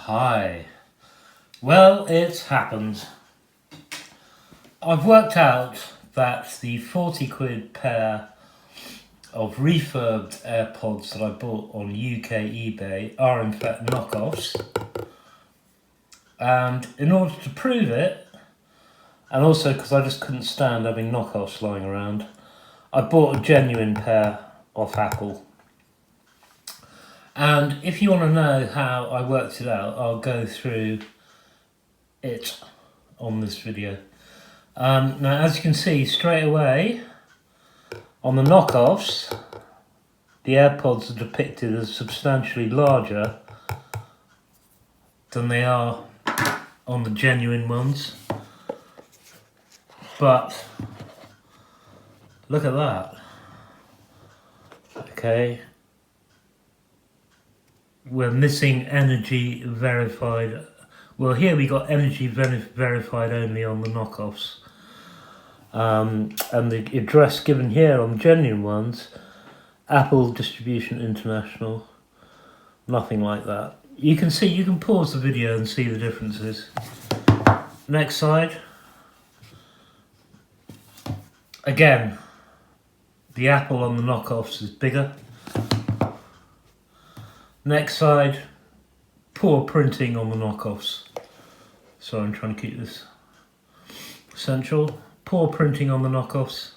Hi. Well, it's happened. I've worked out that the 40 quid pair of refurbed AirPods that I bought on UK eBay are in fact knockoffs. And in order to prove it, and also because I just couldn't stand having knockoffs lying around, I bought a genuine pair off Apple. And if you want to know how I worked it out, I'll go through it on this video. Now, as you can see straight away, on the knockoffs, the AirPods are depicted as substantially larger than they are on the genuine ones. But look at that. Okay. We're missing energy verified. Well, here we got energy verified only on the knockoffs. And the address given here on genuine ones, Apple Distribution International, nothing like that. You can see, you can pause the video and see the differences. Next side. Again, the Apple on the knockoffs is bigger. Next side, poor printing on the knockoffs. Sorry, I'm trying to keep this central. Poor printing on the knockoffs.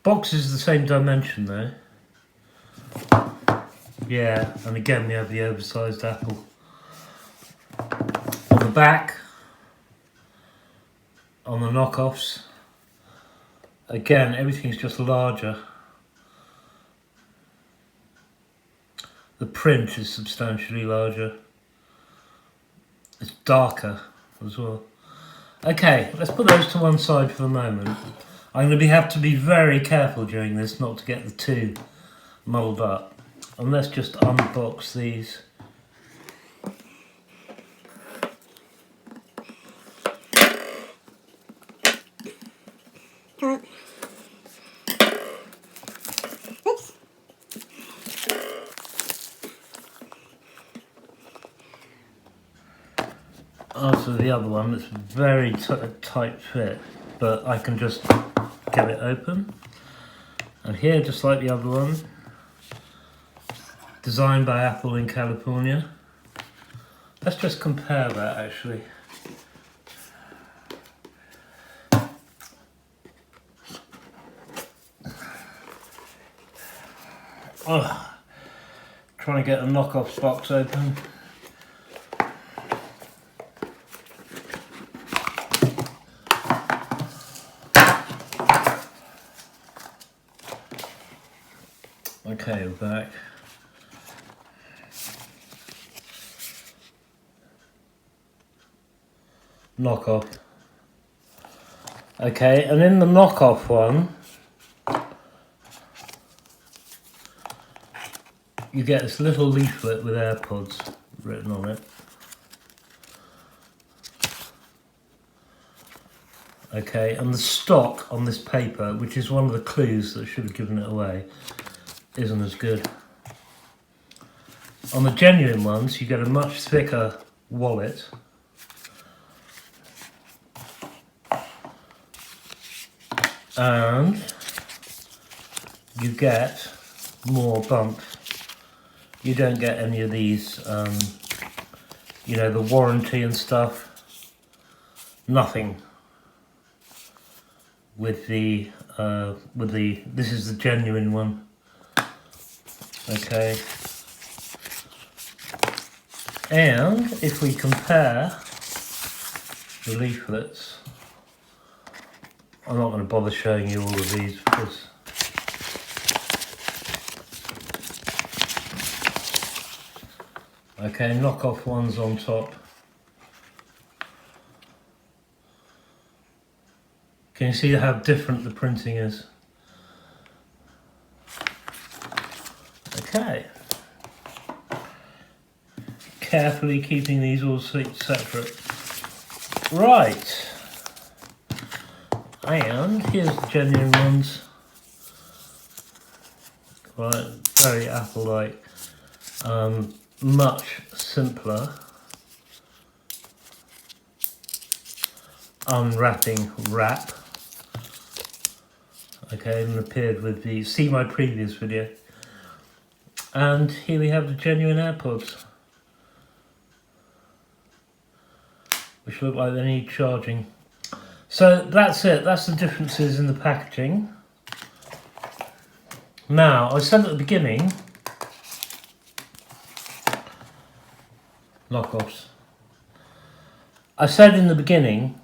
Box is the same dimension though. Yeah, and again we have the oversized Apple. On the back, on the knockoffs, again everything's just larger. The print is substantially larger. It's darker as well. Okay, let's put those to one side for the moment. I'm going to have to be very careful during this not to get the two muddled up. And let's just unbox these. Also the other one that's very tight fit, but I can just get it open. And here, just like the other one, designed by Apple in California. Let's just compare that actually. Oh, trying to get a knockoff box open. Okay, we're back. Knockoff. Okay, and in the knockoff one, you get this little leaflet with AirPods written on it. Okay, and the stock on this paper, which is one of the clues that should have given it away, isn't as good. On the genuine ones, you get a much thicker wallet. And you get more bump. You don't get any of these, you know, the warranty and stuff. Nothing with the, this is the genuine one. Okay, and if we compare the leaflets, I'm not going to bother showing you all of these because okay, knockoff ones on top. Can you see how different the printing is? Okay, carefully keeping these all separate. Right, and here's the genuine ones. Right, very Apple-like. much simpler unwrapping wrap. Okay, and appeared with the, see my previous video. And here we have the genuine AirPods, which look like they need charging. So that's it, that's the differences in the packaging. Now, I said at the beginning, knockoffs. I said in the beginning,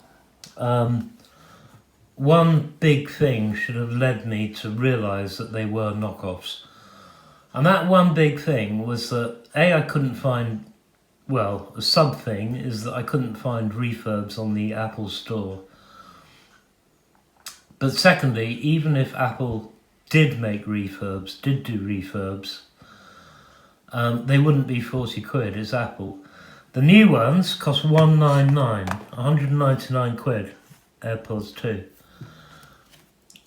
one big thing should have led me to realise that they were knockoffs. And that one big thing was that, A, I couldn't find, well, a sub thing is that I couldn't find refurbs on the Apple Store. But secondly, even if Apple did make refurbs, did do refurbs, they wouldn't be 40 quid, it's Apple. The new ones cost 199, 199 quid, AirPods 2.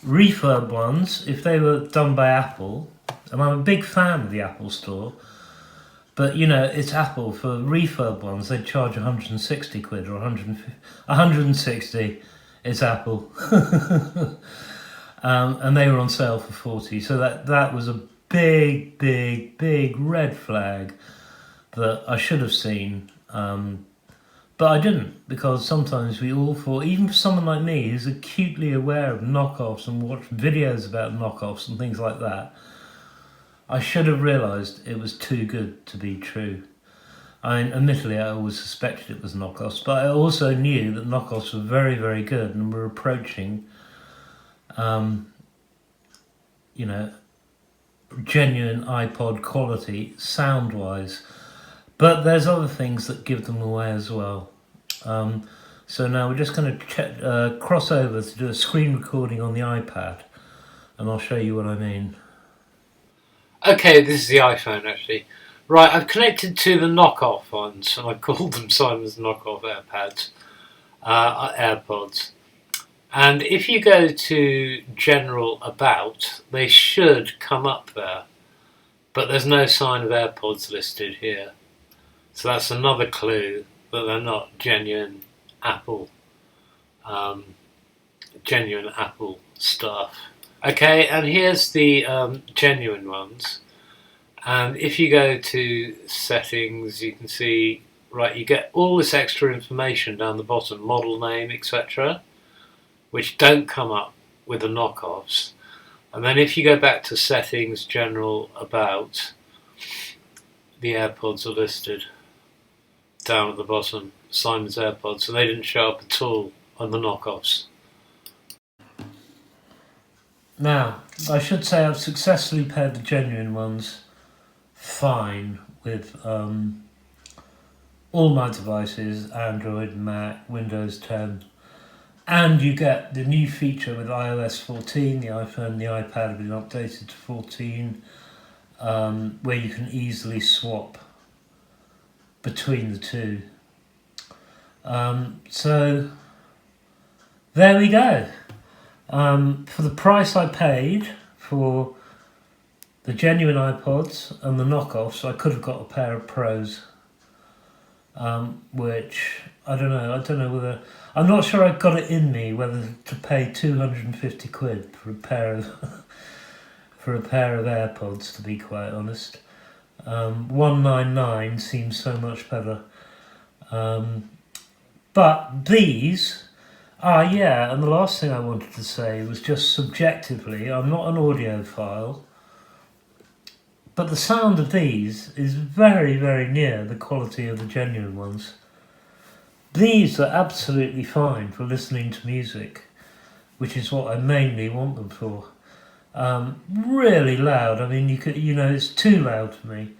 Refurb ones, if they were done by Apple, and I'm a big fan of the Apple Store, but you know, it's Apple. For refurb ones, they charge 160 quid or 160, it's Apple. And they were on sale for 40, so that was a big red flag that I should have seen, but I didn't, because sometimes we all fall, even for someone like me who's acutely aware of knockoffs and watch videos about knockoffs and things like that, I should have realised it was too good to be true. I mean, admittedly, I always suspected it was knockoffs, but I also knew that knockoffs were very good and were approaching, you know, genuine iPod quality sound-wise. But there's other things that give them away as well. So now we're just going to cross over to do a screen recording on the iPad, and I'll show you what I mean. Okay, this is the iPhone actually. Right, I've connected to the knockoff ones, and I've called them Simon's knockoff AirPods. And if you go to General About, they should come up there, but there's no sign of AirPods listed here. So that's another clue that they're not genuine Apple stuff. Okay, and here's the genuine ones. And if you go to settings, you can see, right, you get all this extra information down the bottom, model name, etc., which don't come up with the knockoffs. And then if you go back to settings, general, about, the AirPods are listed down at the bottom, Simon's AirPods, and they didn't show up at all on the knockoffs. Now, I should say I've successfully paired the genuine ones fine with all my devices, Android, Mac, Windows 10, and you get the new feature with iOS 14, the iPhone and the iPad have been updated to 14, where you can easily swap between the two. So there we go. For the price I paid for the genuine iPods and the knockoffs, I could have got a pair of Pros, which I don't know whether, I'm not sure I got it in me whether to pay 250 quid for a pair of AirPods, to be quite honest. 199 seems so much better. But these yeah, and the last thing I wanted to say was just subjectively, I'm not an audiophile, but the sound of these is very near the quality of the genuine ones. These are absolutely fine for listening to music, which is what I mainly want them for. Really loud, I mean, it's too loud for me.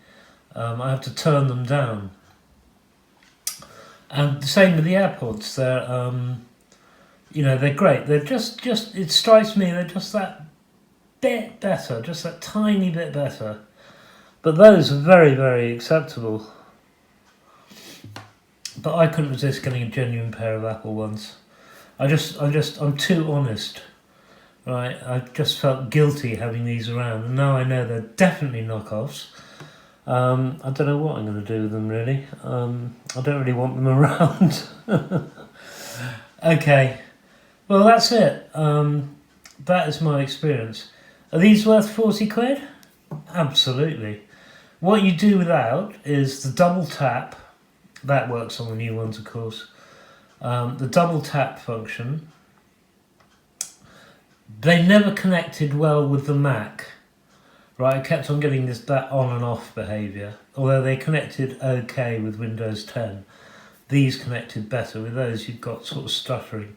I have to turn them down. And the same with the AirPods, they're great. They're just it strikes me they're just that bit better, just that tiny bit better. But those are very acceptable. But I couldn't resist getting a genuine pair of Apple ones. I'm too honest, right? I just felt guilty having these around, and now I know they're definitely knockoffs. I don't know what I'm going to do with them really. I don't really want them around. Okay, well that's it. That is my experience. Are these worth 40 quid? Absolutely. What you do without is the double tap. That works on the new ones, of course. The double tap function. They never connected well with the Mac. Right, I kept on getting that on and off behaviour. Although they connected okay with Windows 10. These connected better. With those you've got sort of stuttering.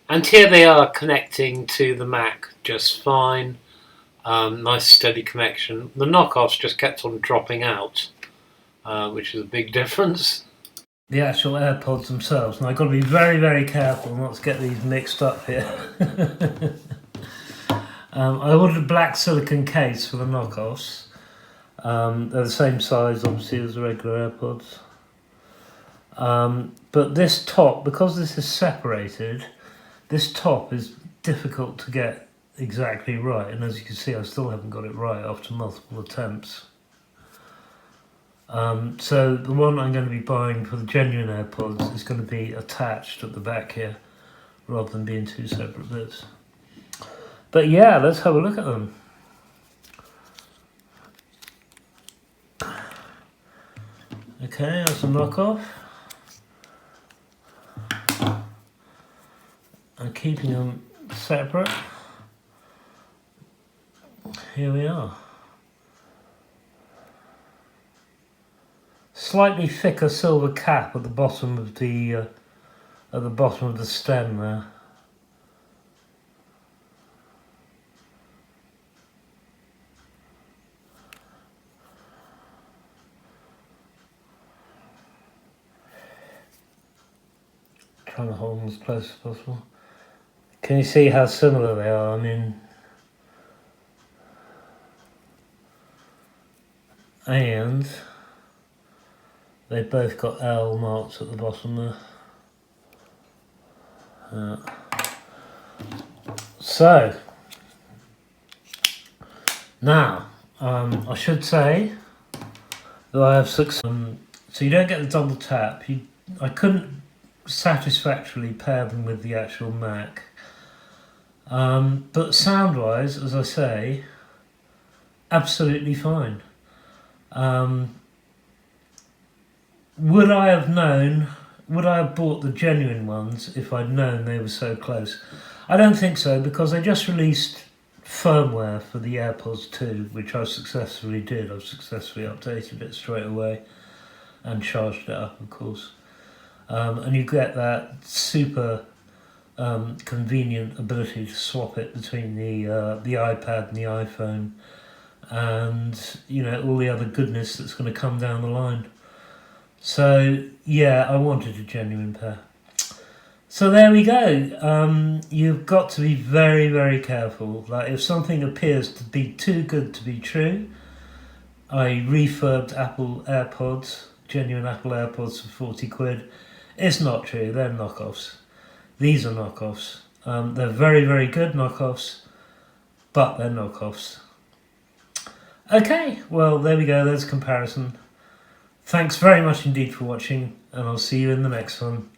And here they are connecting to the Mac just fine. Nice steady connection. The knockoffs just kept on dropping out, which is a big difference. The actual AirPods themselves. And I've got to be very, very careful not to get these mixed up here. I ordered a black silicone case for the knockoffs. They're the same size, obviously, as the regular AirPods. But this top, because this is separated, this top is difficult to get exactly right. And as you can see, I still haven't got it right after multiple attempts. So the one I'm going to be buying for the genuine AirPods is going to be attached at the back here, rather than being two separate bits. But yeah, let's have a look at them. Okay, that's a knockoff. I'm keeping them separate. Here we are. Slightly thicker silver cap at the bottom of the stem there. Trying to hold them as close as possible. Can you see how similar they are? I mean, and they've both got L marks at the bottom there. So now I should say that I have success. So you don't get the double tap. I couldn't satisfactorily pair them with the actual Mac. But sound-wise, as I say, absolutely fine. Would I have bought the genuine ones if I'd known they were so close? I don't think so, because they just released firmware for the AirPods 2, which I successfully did. I've successfully updated it straight away and charged it up, of course. And you get that super convenient ability to swap it between the iPad and the iPhone, and all the other goodness that's going to come down the line. So yeah, I wanted a genuine pair. So there we go. You've got to be very, very careful. Like, if something appears to be too good to be true, I refurbed Apple Airpods, genuine Apple Airpods for 40 quid. It's not true, they're knockoffs. These are knockoffs. They're very, very good knockoffs, but they're knockoffs. Okay, well, there we go, there's a comparison. Thanks very much indeed for watching, and I'll see you in the next one.